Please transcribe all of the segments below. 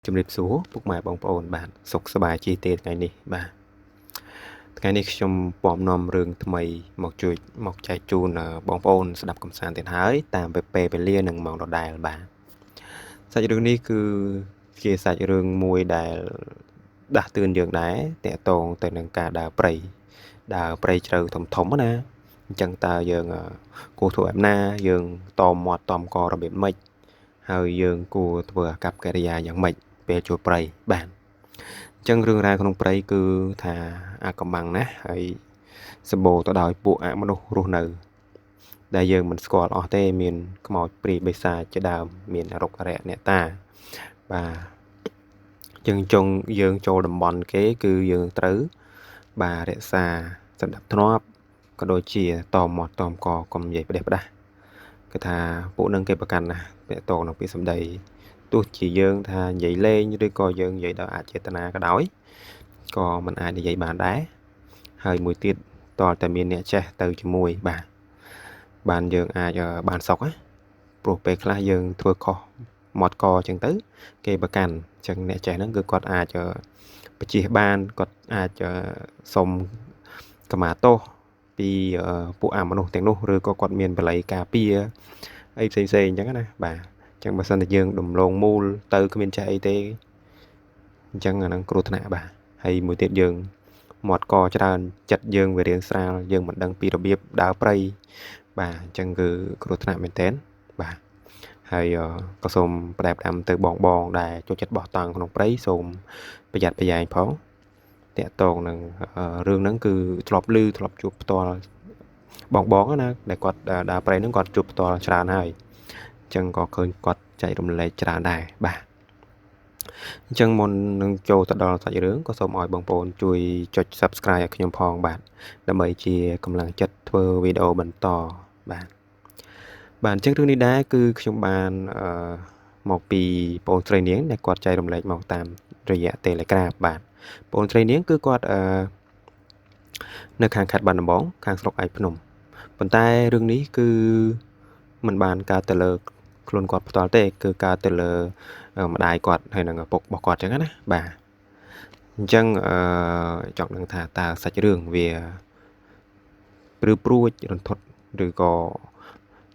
ជំរាបសួរពុកម៉ែបងប្អូនបាទសុខសប្បាយជាទេថ្ងៃនេះបាទថ្ងៃនេះខ្ញុំពំនាំរឿងថ្មីមកជួយមកចែកជូនបងប្អូនស្ដាប់កំសាន្តទៀតហើយតាមពេលវេលានិងម៉ោងដដែលបាទសាច់រឿងនេះគឺជាសាច់រឿងមួយដែលដាស់តឿនយើងដែរតាក់ទងទៅនឹងការដើរព្រៃជ្រៅធំណាអញ្ចឹងតើយើងគួរធ្វើបែបណាយើងតមាត់តមករបៀបម៉េចហើយយើងគួរធ្វើអាកប្បកិរិយាយ៉ាងម៉េចពេលចូលព្រៃបាទអញ្ចឹងរឿងរ៉ាវក្នុងព្រៃគឺថាអាកំបាំងណាស់ហើយសម្បូរទៅដោយពួកអមនុស្សរស់នៅដែលយើងមិនស្គាល់អស់ទេមានខ្មោចព្រាយបិសាចជាដើមមានរុក្ខរៈអ្នកតាបាទយើងចូលតំបន់គេគឺយើងត្រូវបាទរក្សាសណ្ដាប់ធ្នាប់ក៏ដូចជាតមាត់តមកកុំនិយាយផ្ដេសផ្ដាសគឺថាពួកនឹងគេប្រកាន់ណាស់ពាក់តងនឹងពាក្យសម្ដីទោះជាយើងថានិយាយលេងឬក៏យើងនិយាយដោយអចេតនាក៏ដោយក៏មិនអាចនិយាយបានដែរហើយមួយទៀតតើតែមានអ្នកចេះទៅជាមួយបានយើងអាចបានសុខណាព្រោះពេលខ្លះយើងធ្វើខុសមាត់កអញ្ចឹងទៅគេប្រកាន់អញ្ចឹងអ្នកចេះហ្នឹងគឺគាត់អាចបញ្ជាបានគាត់អាចសុំកម្មាទោសពីពួកអមនុស្សទាំងនោះឬក៏គាត់មានបល័យការពារអីផ្សេងអញ្ចឹងណាបាទអញ្ចឹងបើសិនតែយើងដំឡងមូលទៅគ្មានចេះអីទេអញ្ចឹងអាហ្នឹងគ្រោះថ្នាក់បាទហើយមួយទៀតយើងមាត់កច្រើនចិត្តយើងវារៀងស្រាលយើងមិនដឹងពីរបៀបដើរព្រៃបាទអញ្ចឹងគឺគ្រោះថ្នាក់មែនទែនបាទហើយក៏សូមផ្ដែផ្ដាំទៅបងដែលចូលចិត្តបោះតង់ក្នុងព្រៃសូមប្រយ័ត្នប្រយែងផងតាក់ទងនឹងរឿងហ្នឹងគឺធ្លាប់ជួបផ្ទាល់បងណាដែលគាត់ដើរព្រៃហ្នឹងគាត់ជួបផ្ទាល់ច្រើនហើយអញ្ចឹងក៏ឃើញគាត់ចែករំលែកច្រើនដែរបាទអញ្ចឹងមុននឹងចូលទៅដល់សាច់រឿងក៏សូមឲ្យបងប្អូនជួយចុច Subscribe ឲ្យខ្ញុំផងបាទដើម្បីជាកម្លាំងចិត្តធ្វើវីដេអូបន្តបាទអញ្ចឹងរឿងនេះដែរគឺខ្ញុំបានមកពីបងស្រីនាងដែលគាត់ចែករំលែកមកតាមរយៈ Telegram បាទបងស្រីនាងគឺគាត់នៅខាងខេត្តបាត់ដំបងខាងស្រុកឯកភ្នំប៉ុន្តែរឿងនេះគឺមិនបានកើតទៅលើខ្លួនគាត់ផ្ទាល់ទេគឺកើតទៅលើម្ដាយគាត់ហើយនឹងឪពុករបស់គាត់អញ្ចឹងណាបាទអញ្ចឹងចង់ដឹងថាតើសាច់រឿងវាព្រឺព្រួចរន្ធត់ឬក៏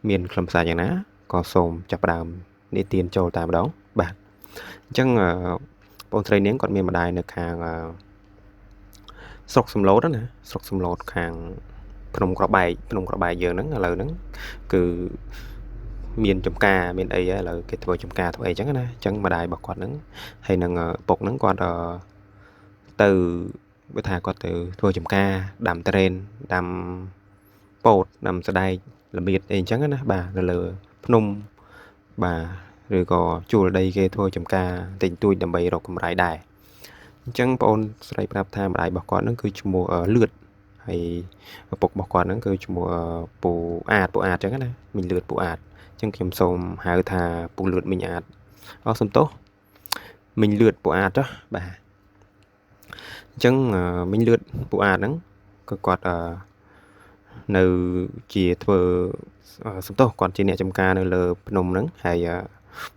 មានខ្លឹមសារយ៉ាងណាក៏សូមចាប់ផ្ដើមនិទានចូលតែម្ដងបាទអញ្ចឹងបងស្រីនាងគាត់មានម្ដាយនៅខាងស្រុកសំឡូតណាស្រុកសំឡូតខាងភ្នំក្របែកយើងហ្នឹងឥឡូវហ្នឹងគឺមានចំការមានអីឥឡូវគេធ្វើចំការធ្វើអីចឹងណាអញ្ចឹងម្ដាយរបស់គាត់ហ្នឹងហើយនឹងពុកហ្នឹងគាត់ទៅបើថាគាត់ទៅធ្វើចំការដាំត្រេនដាំពោតដាំសដែកល្មៀតអីអញ្ចឹងណាបាទនៅលើភ្នំបាទឬក៏ជួលដីគេធ្វើចំការតិចតួចដើម្បីរកកម្រៃដែរអញ្ចឹងបងអូនស្រីប្រាប់ថាម្ដាយរបស់គាត់ហ្នឹងគឺឈ្មោះលឿតហើយឪពុករបស់គាត់ហ្នឹងគឺឈ្មោះពូអាតអញ្ចឹងណាមីងលឿតពូអាតអញ្ចឹងខ្ញុំសូមហៅថាពូលឿតមីងអាតសំទោសមីងលឿតពូអាតចុះបាទអញ្ចឹងមីងលឿតពូអាតហ្នឹងគឺគាត់នៅជាធ្វើសំទោសគាត់ជាអ្នកចំការនៅលើភ្នំហ្នឹងហើយ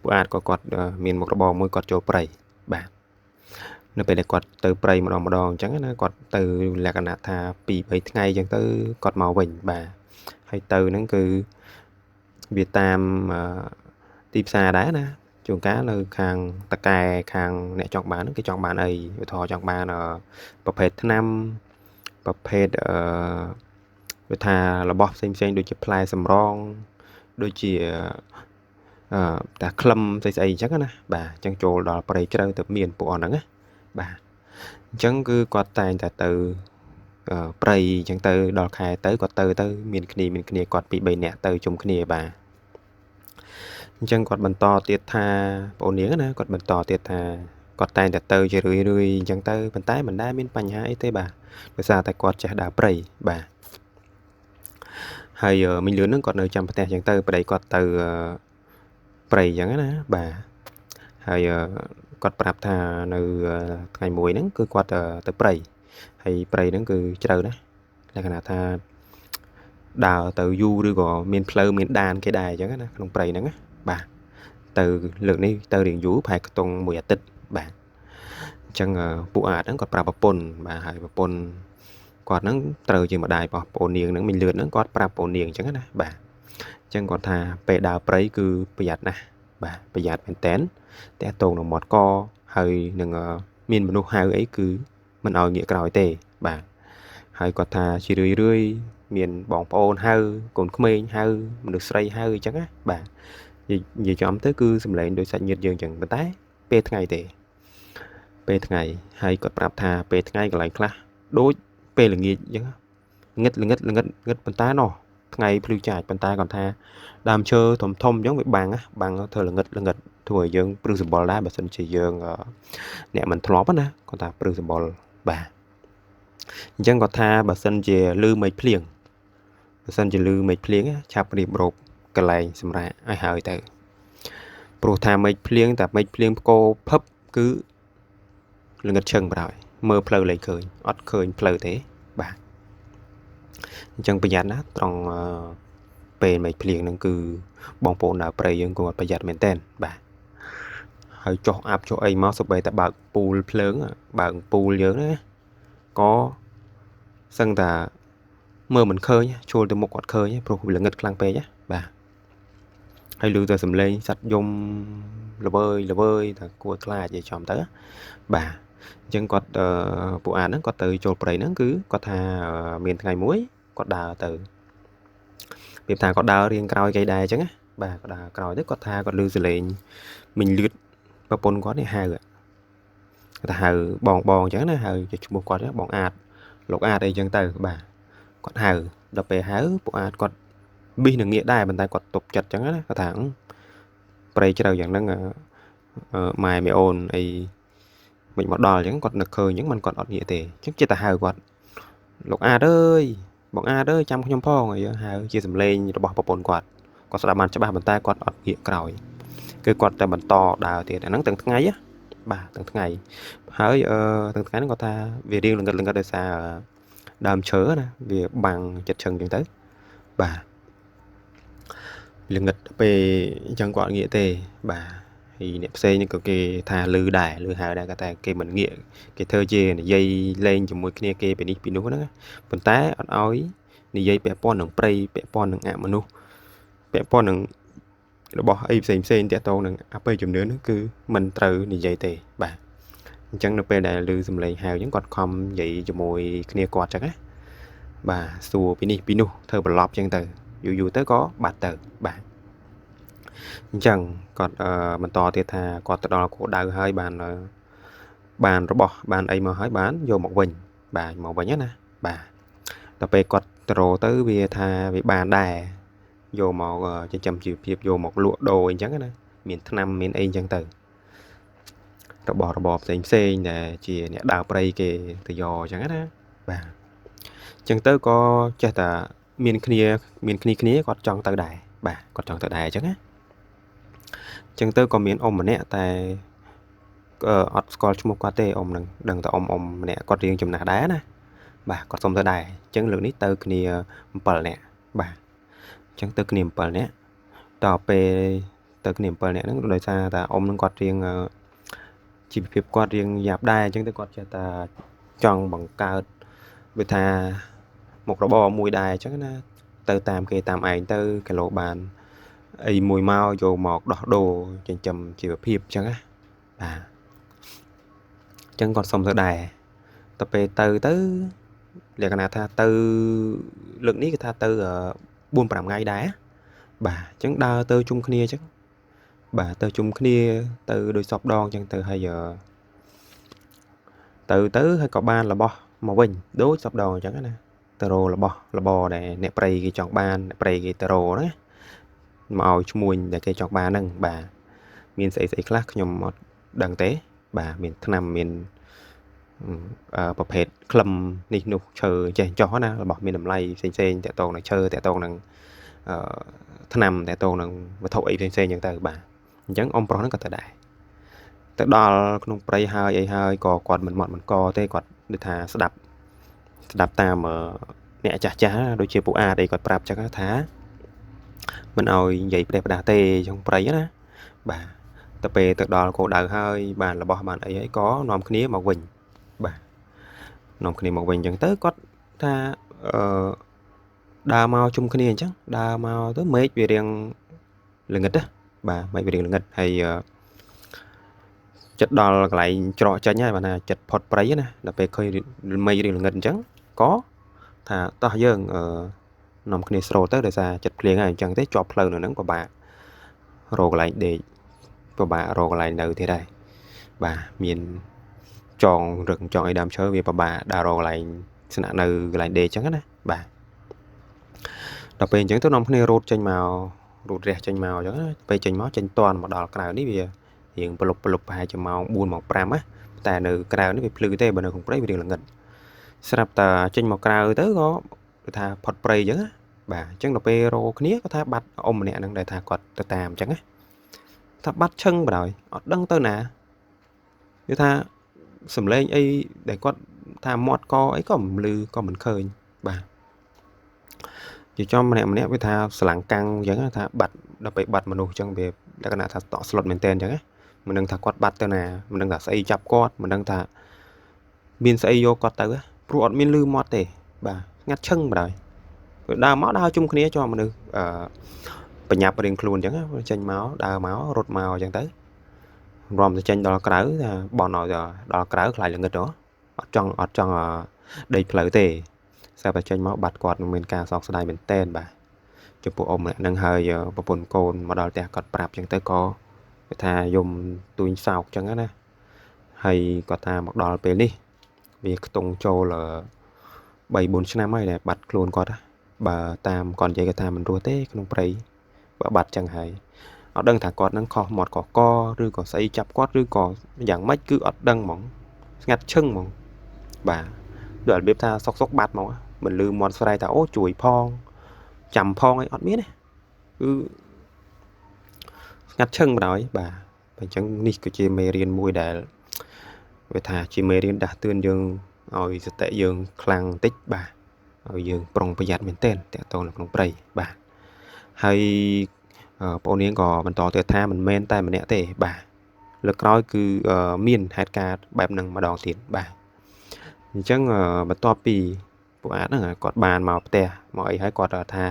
ពូអាតក៏គាត់មានមុខរបរមួយគាត់ចូលព្រៃបាទនៅពេលដែលគាត់ទៅព្រៃម្ដងអញ្ចឹងណាគាត់ទៅលក្ខណៈថា2-3ថ្ងៃអញ្ចឹងទៅគាត់មកវិញបាទហើយទៅហ្នឹងគឺវាតាមទីផ្សារដែរណាជួនកាលនៅខាងតកែខាងអ្នកចង់បានហ្នឹងគេចង់បានអីឧទាហរណ៍ចង់បានប្រភេទថ្នាំប្រភេទវាថារបស់ផ្សេងដូចជាផ្លែសម្រងដូចជាតែក្លឹមស្អីអញ្ចឹងណាបាទអញ្ចឹងចូលដល់ព្រៃជ្រៅទៅមានពួកអស់ហ្នឹងណាបាទអញ្ចឹងគឺគាត់តែងតែទៅព្រៃអញ្ចឹងទៅដល់ខែទៅគាត់ទៅមានគ្នាគាត់2-3នាក់ទៅជុំគ្នាបាទអញ្ចឹងគាត់បន្តទៀតថាបងនាងណាគាត់បន្តទៀតថាគាត់តែងតែទៅជារឿយអញ្ចឹងទៅប៉ុន្តែមិនដែលមានបញ្ហាអីទេបាទដោយសារតែគាត់ចេះដើរព្រៃបាទហើយមីងលឿនហ្នឹងគាត់នៅចាំផ្ទះអញ្ចឹងទៅប្តីគាត់ទៅព្រៃអញ្ចឹងណាបាទហើយគាត់ប្រាប់ថានៅថ្ងៃមួយហ្នឹងគឺគាត់ទៅព្រៃហើយព្រៃហ្នឹងគឺជ្រៅណាស់លក្ខណៈថាដើរទៅយូរឬក៏មានផ្លូវមានដានគេដែរអញ្ចឹងណាក្នុងព្រៃហ្នឹងណាបាទទៅលើកនេះទៅរៀងយូរប្រហែលខ្ទង់1អាទិត្យ បាទអញ្ចឹងពួកអាចហ្នឹងគាត់ប្រាប់ប្រពន្ធបាទហើយប្រពន្ធគាត់ហ្នឹងត្រូវជាម្ដាយរបស់ប្អូននាងហ្នឹងមីងលឿនហ្នឹងគាត់ប្រាប់ប្អូននាងអញ្ចឹងណាបាទអញ្ចឹងគាត់ថាពេលដើរព្រៃគឺប្រយ័ត្នណាស់បាទប្រយ័ត្នមែនតែនតែតងនឹងមាត់កហើយនឹងមានមនុស្សហៅអីគឺមិនឲ្យងាកក្រោយទេបាទហើយគាត់ថាជារឿយមានបងប្អូនហៅកូនក្មេងហៅមនុស្សស្រីហៅអញ្ចឹងណាបាទនិយាយចំទៅគឺសម្លេងដោយសាច់ញាតិយើងអញ្ចឹងប៉ុន្តែពេលថ្ងៃទេពេលថ្ងៃហើយគាត់ប្រាប់ថាពេលថ្ងៃកន្លែងខ្លះដូចពេលល្ងាចអញ្ចឹងងឹតប៉ុន្តែណោះថ្ងៃភ្លឺចាចប៉ុន្តែគាត់ថាដើមឈើធំអញ្ចឹងវាបាំងធ្វើល្ងឹតធ្វើឲ្យយើងព្រឺសម្បល់ដែរបើសិនជាយើងអ្នកមិនធ្លាប់ណាគាត់ថាព្រឺសម្បល់បាទអញ្ចឹងគាត់ថាបើសិនជាលឺមេឃភ្លៀងឆាប់រៀបរោបកន្លែងសម្រាប់ឲ្យហើយទៅព្រោះថាមេឃភ្លៀងផ្គរភឹបគឺល្ងឹតឈឹងបណ្ដោយមើលផ្លូវលែងឃើញអត់ឃើញផ្លូវទេបាទអញ្ចឹងប្រយ័ត្នណាត្រង់ពេលមេឃភ្លៀងហ្នឹងគឺបងប្អូនដើរព្រៃយើងគាត់ប្រយ័ត្នមែនតើបាទហើយចុះអាប់ចុះអីមកសូម្បីតែបើកពូលភ្លើងបើកពូលយើងណាក៏សឹងតែមើលមិនឃើញជួលទៅមុខគាត់ឃើញព្រោះវាល្ងឹតខ្លាំងពេកបាទហើយឮតែសំឡេងសត្វយំល្វើយតែគួរខ្លាចនិយាយចំទៅបាទអញ្ចឹងគាត់ពួកអានហ្នឹងគាត់ទៅចូលព្រៃហ្នឹងគឺគាត់ថាមានថ្ងៃមួយគាត់ដើរទៅពេលថាគាត់ដើររៀងក្រោយគេដែរអញ្ចឹងណាបាទគាត់ដើរក្រោយទៅគាត់ថាគាត់ឮសំឡេងមិញលឿតប្រពន្ធគាត់នេះហៅគាត់ថាហៅបងអញ្ចឹងណាហៅជាឈ្មោះគាត់បងអាតលោកអាតអីអញ្ចឹងទៅបាទគាត់ហៅដល់ពេលហៅពួកអាតគាត់ប៊ីសនឹងងាកដែរប៉ុន្តែគាត់ទប់ចិត្តអញ្ចឹងណាគាត់ថាព្រៃជ្រៅយ៉ាងហ្នឹងម៉ែអូនអីមិនមកដល់អញ្ចឹងគាត់នឹកឃើញអញ្ចឹងមិនគាត់អត់ងាកទេអញ្ចឹងចិត្តតែហៅគាត់លោកអាតអើយបងអាតអើយចាំខ្ញុំផងអីហៅជាសំឡេងរបស់ប្រពន្ធគាត់ស្ដាប់បានច្បាស់ប៉ុន្តែគាត់អត់ងាកក្រោយគឺគាត់តែបន្តដើរទៀតអាហ្នឹងទាំងថ្ងៃបាទទាំងថ្ងៃហើយទាំងថ្ងៃហ្នឹងគាត់ថាវារៀងល្ងឹតដោយសារដើមឈើណាវាបាំងចិត្តឈឹងអញ្ចឹងទៅបាទល្ងឹតពេលអញ្ចឹងគាត់ងាកទេបាទហើយអ្នកផ្សេងក៏គេថាលឺហៅដែរគាត់តែគេមិនងាកគេធ្វើជានិយាយលេងជាមួយគ្នាគេពីនេះពីនោះហ្នឹងប៉ុន្តែអត់ឲ្យនិយាយពាក់ព័ន្ធនឹងព្រៃពាក់ព័ន្ធនឹងអមនុស្សពាក់ព័ន្ធនឹងរបស់អីផ្សេងតាក់ទងនឹងអបិយជំនឿហ្នឹងគឺមិនត្រូវនិយាយទេបាទអញ្ចឹងនៅពេលដែលឮសំឡេងហៅអញ្ចឹងគាត់ខំនិយាយជាមួយគ្នាគាត់អញ្ចឹងណាបាទសួរពីនេះពីនោះធ្វើប្រឡប់អញ្ចឹងទៅយូរទៅក៏បាត់ទៅបាទអញ្ចឹងគាត់បន្តទៀតថាគាត់ទៅដល់គោលដៅហើយបានរបស់បានអីមកហើយបានយកមកវិញបាទមកវិញណាបាទដល់ពេលគាត់ទៅវាថាវាបានដែរយកមកចិញ្ចឹមជីវភាពយកមកលក់ដូរអីចឹងណាមានថ្នាំមានអីចឹងទៅរបស់របរផ្សេងដែលជាអ្នកដើរព្រៃគេទៅយកចឹងណាបាទអញ្ចឹងទៅក៏ចេះតែមានគ្នាគាត់ចង់ទៅដែរបាទគាត់ចង់ទៅដែរអញ្ចឹងណាអញ្ចឹងទៅក៏មានអ៊ំម្នាក់តែអត់ស្គាល់ឈ្មោះគាត់ទេអ៊ំនឹងដឹងតែអ៊ំម្នាក់គាត់រៀងចំណាស់ដែរណាបាទគាត់សុំទៅដែរអញ្ចឹងលើកនេះទៅគ្នា7នាក់បាទអញ្ចឹងទៅគ្នា7នាក់ដល់ពេលទៅគ្នា7នាក់ហ្នឹងដោយសារតែអ៊ំនឹងគាត់រៀងជីវភាពគាត់រៀងយ៉ាប់ដែរអញ្ចឹងទៅគាត់ចេះតែចង់បង្កើតវាថាមុខរបរមួយដែរអញ្ចឹងណាទៅតាមគេតាមឯងទៅគីឡូបានអីមួយមកយកមកដោះដូរចិញ្ចឹមជីវភាពអញ្ចឹងណាបាទអញ្ចឹងគាត់សុំទៅដែរទៅពេលទៅលក្ខណៈថាទៅលើកនេះគេថាទៅ4-5ថ្ងៃដែរបាទអញ្ចឹងដើរទៅជុំគ្នាអញ្ចឹងបាទទៅជុំគ្នាទៅដោយសពដងអញ្ចឹងទៅហើយទៅហើយក៏បានរបស់មកវិញដូចសពដងអញ្ចឹងណាទៅរោរបស់របរដែលអ្នកព្រៃគេចង់បានអ្នកព្រៃគេទៅរោណាមកឲ្យឈ្មួញដែលគេចង់បានហ្នឹងបាទមានស្អីខ្លះខ្ញុំអត់ដឹងទេបាទមានថ្នាំមានប្រភេទក្លឹមនេះនោះឈើចេះចោះណារបស់មានតម្លៃផ្សេងតាក់ទងនឹងឈើតាក់ទងនឹងថ្នាំតាក់ទងនឹងវត្ថុអីផ្សេងអញ្ចឹងទៅបាទអញ្ចឹងអ៊ំប្រុសហ្នឹងក៏ទៅដែរទៅដល់ក្នុងព្រៃហើយអីហើយក៏គាត់មិនមកមិនកទេគាត់ដូចថាស្ដាប់តាមអ្នកចាស់ដូចជាពួកអាអីគាត់ប្រាប់ចឹងថាមិនឲ្យនិយាយផ្ដេសផ្ដាស់ទេក្នុងព្រៃណាបាទ tập về từ đó cổ đào hơi bàn là bỏ bàn ấy có nòm khía màu quỳnh bà nòm khía màu quỳnh chẳng tới có ta đào màu chung khía chắc đào màu tới mấy về riêng là nghịch á bà mấy về riêng là nghịch hay chất đo lại trọ cho nhá bà nè chất phật prey nè là về khơi mấy riêng là nghịch chẳng có thà ta dương nòm khía sầu tới để ra chất liền này chẳng tới chọp lời nữa nắng của bà rồi lại để của bà rồi lại nợ thế đây bà miền chọn rừng chọn ai đam chơi vì bà đào rồi lại xin nợ lại để chẳng á bà đọc về chẳng tôi nông này rút trên màu rút rẻ trên màu chẳng về trên máu trên toàn một đỏ cái này bây hiện bột hai cho màu buồn màu pram á tại nữ cái này bị phơi tê bên không phải vì là ngật sắp ta trên màu cào tới có tha phật prey chứ bà chẳng đọc về rô kia có tha bắt ôm nè đang để tha quạt tàm chẳng á tha bắt chân vào rồi đăng tới nè như tha sầm lên ấy để quạt tha mọt co ấy có lư có mình khơi bà chỉ cho mình nè với tha sẵn căng giống tha bật đặc biệt bật mà đủ trong việc đã cái nào tha tỏ slot maintain chẳng á mình đang thà quạt bật tới nè mình đang thà xây chập quạt mình đang thà biên xây vô quạt tới á ruột miên lư mọt để bà ngắt chân mà rồi đào máu đào chung kia cho mình được bệnh nhập điện luôn chẳng á tranh máu đào máu rột màu chẳng tới rồi tranh đo cỡ bọn nào giờ đo cỡ lại là nghịch đó ở trong đây lợi tề sao phải tranh máu bật quạt mình ca sọc đây mình tên bà chụp bộ ông lại nâng hơi bộ bồn cồn mà đo tè cọt bạp chẳng tới có thà dùng túi sọc chẳng á nè hay có thà một đo về đi vì tung châu là 7-4 ឆ្នាំហើយដែលបាត់ខ្លួនគាត់បើតាមគាត់និយាយគាត់ថាមិនរស់ទេក្នុងព្រៃបើបាត់ចឹងហើយអត់ដឹងថាគាត់នឹងខុសមាត់កកឬក៏ស្អីចាប់គាត់ឬក៏យ៉ាងម៉េចគឺអត់ដឹងហ្មងស្ងាត់ឈឹងហ្មងបាទដូចរបៀបថាសុកបាត់ហ្មងមិនលឺមាត់ស្រែកថាអូជួយផងចាំផងអីអត់មានទេគឺស្ងាត់ឈឹងបណ្ដោយបាទអញ្ចឹងនេះគឺជាមេរៀនមួយដែលវាថាជាមេរៀនដាស់តឿនយើងឲ្យសតិយើងខ្លាំងតិចបាទឲ្យយើងប្រុងប្រយ័ត្នមែនទែនតើតនៅក្នុងព្រៃបាទហើយបងប្អូននាងក៏បន្តទៅថាមិនមែនតែម្នាក់ទេបាទលើកក្រោយគឺមានហេតុការណ៍បែបហ្នឹងម្ដងទៀតបាទអញ្ចឹងបន្ទាប់ពីពួកអាហ្នឹងគាត់បានមកផ្ទះមកអីហើយគាត់ថា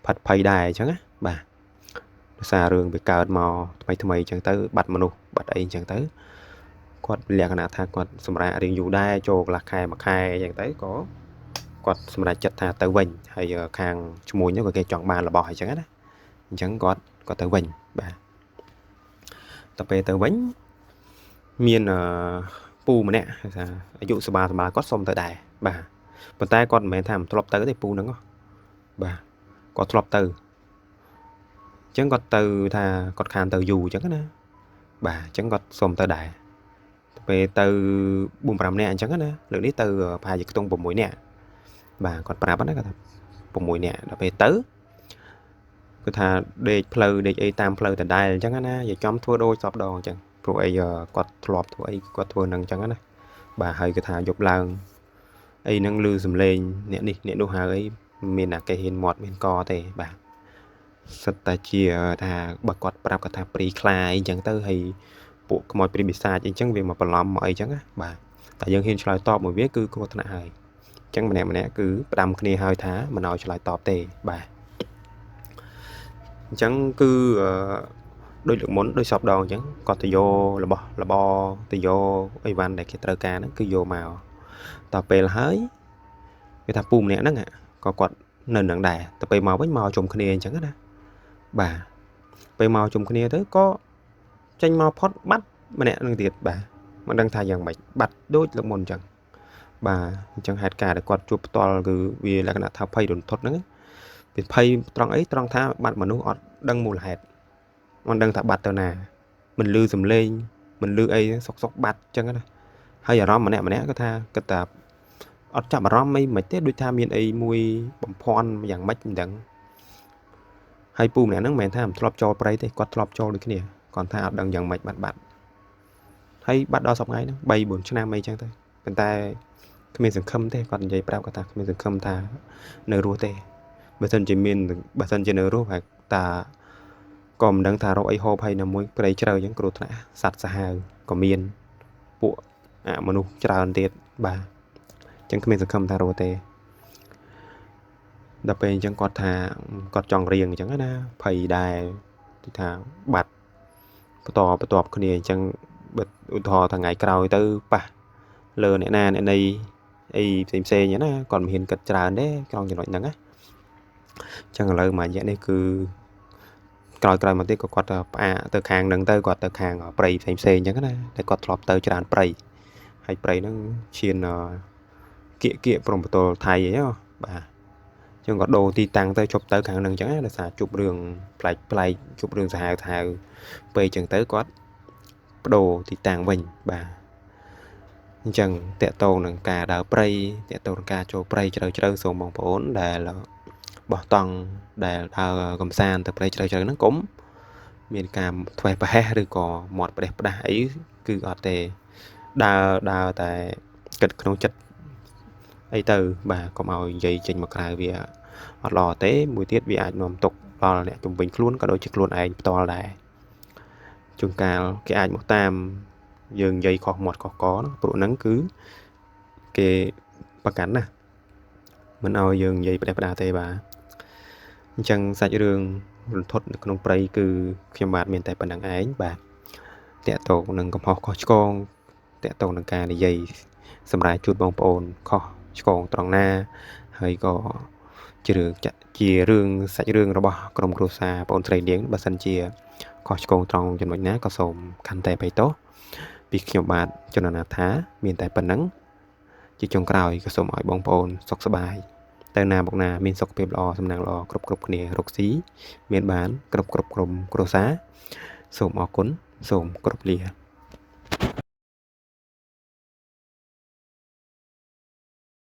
ផាត់ភ័យដែរអញ្ចឹងណាបាទដោយសាររឿងវាកើតមកថ្មីអញ្ចឹងទៅបាត់មនុស្សបាត់អីអញ្ចឹងទៅគាត់លក្ខណៈថាគាត់សម្រាប់រៀងយូរដែរចូលកន្លះខែមួយខែអញ្ចឹងទៅក៏គាត់សម្រាប់ចិត្តថាទៅវិញហើយខាងឈ្មោះនោះក៏គេចង់បានរបស់អញ្ចឹងណាអញ្ចឹងគាត់ទៅវិញបាទទៅពេលទៅវិញមានពូម្នាក់ថាអាយុសម្រាប់គាត់សុំទៅដែរបាទប៉ុន្តែគាត់មិនមែនថាមិនធ្លាប់ទៅទេពូហ្នឹងបាទគាត់ធ្លាប់ទៅអញ្ចឹងគាត់ទៅថាគាត់ខានទៅយូរអញ្ចឹងណាបាទអញ្ចឹងគាត់សុំទៅដែរពេលទៅ4-5នាក់អញ្ចឹងណាលើកនេះទៅប្រហែលជាខ្ទង់6នាក់បាទគាត់ប្រាប់ណាគាត់ថា6នាក់ដល់ពេលទៅគឺថាដេកផ្លូវដេកអីតាមផ្លូវដដែលអញ្ចឹងណានិយាយចំធ្វើដូចសពដងអញ្ចឹងព្រោះអីគាត់ធ្លាប់ធ្វើអីគាត់ធ្វើនឹងអញ្ចឹងណាបាទហើយគឺថាយប់ឡើងអីនឹងឮសំឡេងអ្នកនេះអ្នកនោះហើយមានអាគេហ៊ានមាត់មានកទេបាទសិតតែជាថាបើគាត់ប្រាប់គាត់ថាព្រីខ្លាអីអញ្ចឹងទៅហើយពួកខ្មោចព្រីបិសាចអីចឹងវាមកបន្លំមកអីចឹងណាបាទតែយើងហ៊ានឆ្លើយតបមួយវាគឺគ្រោះថ្នាក់ហើយអញ្ចឹងម្នាក់គឺផ្ដាំគ្នាហើយថាមិនឲ្យឆ្លើយតបទេបាទអញ្ចឹងគឺដូចលើកមុនដូចសពដងអញ្ចឹងគាត់ទៅយករបស់ទៅយកអីវ៉ាន់ដែលគេត្រូវការហ្នឹងគឺយកមកតទៅពេលហើយគេថាពូម្នាក់ហ្នឹងក៏គាត់នៅនឹងដែរទៅពេលមកវិញមកជុំគ្នាអញ្ចឹងណាបាទពេលមកជុំគ្នាទៅក៏ចេញមកផុតបាត់ម្នាក់នឹងទៀតបាទមិនដឹងថាយ៉ាងម៉េចបាត់ដូចលើកមុនអញ្ចឹងបាទអញ្ចឹងហេតុការណ៍ដែលគាត់ជួបផ្ទាល់គឺវាលក្ខណៈថាភ័យរន្ធត់ហ្នឹងវាភ័យត្រង់អីត្រង់ថាបាត់មនុស្សអត់ដឹងមូលហេតុមិនដឹងថាបាត់ទៅណាមិនឮសំឡេងមិនឮអីសុកបាត់អញ្ចឹងណាហើយអារម្មណ៍ម្នាក់គាត់ថាគាត់ថាអត់ចាប់អារម្មណ៍អីមិនទេដូចថាមានអីមួយបំភាន់យ៉ាងម៉េចមិនដឹងហើយពូម្នាក់ហ្នឹងមិនមែនថាមិនធ្លាប់ចូលព្រៃទេគាត់ធ្លាប់ចូលដូចគ្នាគាត់ថាអត់ដឹងយ៉ាងម៉េចបាត់ហើយបាត់ដល់សប្តាហ៍ថ្ងៃហ្នឹង 3-4 ឆ្នាំអីចឹងទៅប៉ុន្តែគ្មានសង្ឃឹមទេគាត់និយាយប្រាប់គាត់ថាគ្មានសង្ឃឹមថានៅរស់ទេបើសិនជានៅរស់ហើយតា ក៏មិនដឹងថារកអីហូបហើយនៅមួយព្រៃជ្រៅអញ្ចឹងគ្រោះថ្នាក់សត្វសាហាវក៏មានពួកមនុស្សច្រើនទៀតបាទអញ្ចឹងគ្មានសង្ឃឹមថារកទេដល់ពេលអញ្ចឹងគាត់ថាគាត់ចង់រៀងអញ្ចឹងណាភ័យដែរទីថាបាត់បន្ទាប់គ្នាអញ្ចឹងបើឧទាហរណ៍ថ្ងៃក្រោយទៅប៉ះលើអ្នកណាអ្នកណីអីផ្សេងៗណាគាត់មិនហ៊ានគិតច្រើនទេក្នុងចំណុចហ្នឹងណាអញ្ចឹងឥឡូវមួយរយៈនេះគឺក្រោយមកទៀតក៏គាត់ផ្អាកទៅខាងហ្នឹងទៅគាត់ទៅខាងព្រៃផ្សេងអញ្ចឹងណាតែគាត់ធ្លាប់ទៅច្រើនព្រៃហើយព្រៃហ្នឹងឈានគៀកព្រំបទល់ថៃអីហ៎បាទចឹងក៏ដូរទីតាំងទៅជប់ទៅខាងហ្នឹងអញ្ចឹងណាដោយសារជប់រឿងប្លែកជប់រឿងសាហាវពេលអញ្ចឹងទៅគាត់បដូរទីតាំងវិញបាទអញ្ចឹងតកតងនឹងការដើរព្រៃតកតងនឹងការចូលព្រៃជ្រៅសូមបងប្អូនដែលបោះតង់ដែលដើរកំសាន្តទៅព្រៃជ្រៅហ្នឹងកុំមានការធ្វេសប្រហែសឬក៏មាត់ផ្ដេសផ្ដាស់អីគឺអត់ទេដើរតែគិតក្នុងចិត្តអីទៅបាទកុំឲ្យនិយាយចេញមកក្រៅវាអត់ល្អទេមួយទៀតវាអាចនាំទុកដល់អ្នកជំនាញខ្លួនក៏ដូចជាខ្លួនឯងផ្ទាល់ដែរជួនកាលគេអាចមកតាមយើងនិយាយខុសមាត់ខុសកព្រោះហ្នឹងគឺគេប្រកាន់ណាមិនឲ្យយើងនិយាយផ្ដេសផ្ដាស់ទេបាទអញ្ចឹងសាច់រឿងរន្ធត់នៅក្នុងព្រៃគឺខ្ញុំបាទមានតែប៉ុណ្្នឹងឯងបាទតកតងនឹងកំហុសខុសឆ្គងតកតងនឹងការនិយាយសម្រាប់ជូនបងប្អូនខុសឆ្គងត្រង់ណាហើយក៏ជារឿងសាច់រឿងរបស់ក្រុមគ្រួសារបងស្រីនាងបើសិនជាខុសឆ្គងត្រង់ចំណុចណាក៏សូមខន្តីអភ័យទោសពីខ្ញុំបាទចននាថាមានតែប៉ុណ្្នឹងជាចុងក្រោយក៏សូមឲ្យបងប្អូនសុខសប្បាយទៅណាមកណាមានសុខភាពល្អសំណាងល្អគ្រប់គ្នារកស៊ីមានបានគ្រប់ក្រុមគ្រួសារសូមអរគុណសូមគោរពលា